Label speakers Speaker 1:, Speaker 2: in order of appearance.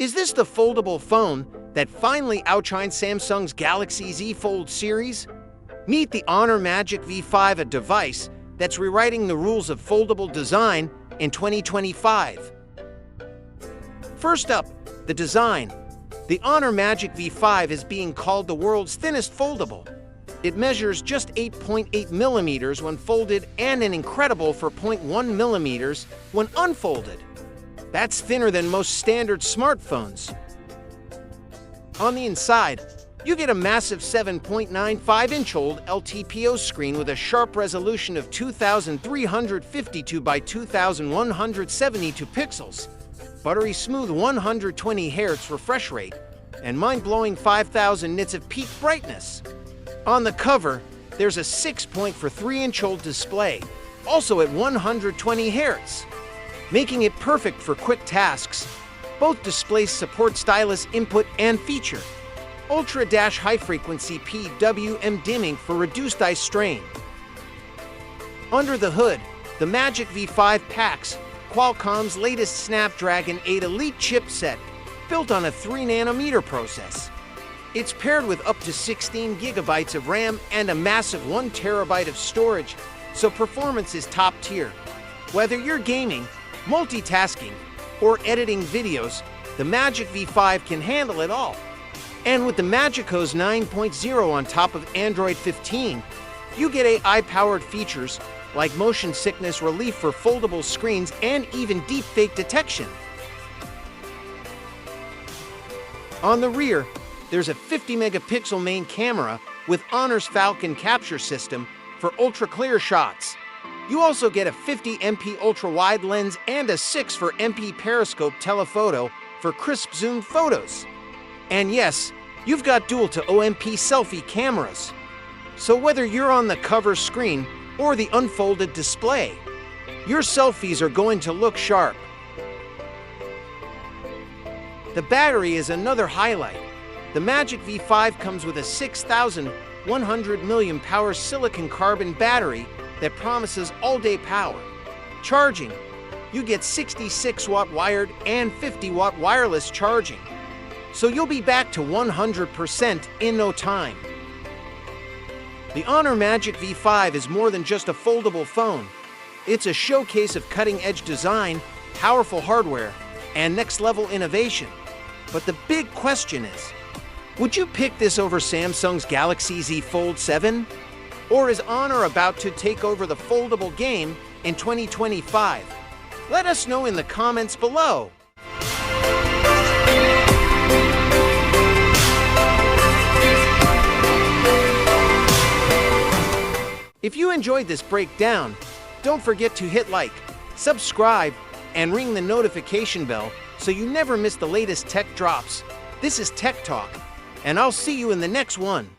Speaker 1: Is this the foldable phone that finally outshines Samsung's Galaxy Z Fold series? Meet the Honor Magic V5, a device that's rewriting the rules of foldable design in 2025. First up, the design. The Honor Magic V5 is being called the world's thinnest foldable. It measures just 8.8 millimeters when folded and an incredible 4.1 millimeters when unfolded. That's thinner than most standard smartphones. On the inside, you get a massive 7.95-inch OLED LTPO screen with a sharp resolution of 2352 by 2172 pixels, buttery smooth 120 Hz refresh rate, and mind-blowing 5000 nits of peak brightness. On the cover, there's a 6.43-inch OLED display, also at 120 Hz, making it perfect for quick tasks. Both displays support stylus input and feature ultra-high-frequency PWM dimming for reduced eye strain. Under the hood, the Magic V5 packs Qualcomm's latest Snapdragon 8 Elite chipset, built on a 3nm process. It's paired with up to 16 GB of RAM and a massive 1 TB of storage, so performance is top tier. Whether you're gaming, multitasking, or editing videos, the Magic V5 can handle it all. And with the MagicOS 9.0 on top of Android 15, you get AI-powered features like motion sickness relief for foldable screens and even deepfake detection. On the rear, there's a 50-megapixel main camera with Honor's Falcon capture system for ultra-clear shots. You also get a 50MP ultra-wide lens and a 6MP periscope telephoto for crisp zoomed photos. And yes, you've got dual-to-OMP selfie cameras. So whether you're on the cover screen or the unfolded display, your selfies are going to look sharp. The battery is another highlight. The Magic V5 comes with a 6,100 mAh silicon-carbon battery that promises all-day power. Charging, you get 66-watt wired and 50-watt wireless charging, so you'll be back to 100% in no time. The Honor Magic V5 is more than just a foldable phone. It's a showcase of cutting-edge design, powerful hardware, and next-level innovation. But the big question is, would you pick this over Samsung's Galaxy Z Fold 7? Or is Honor about to take over the foldable game in 2025? Let us know in the comments below. If you enjoyed this breakdown, don't forget to hit like, subscribe, and ring the notification bell so you never miss the latest tech drops. This is Tech Talk, and I'll see you in the next one.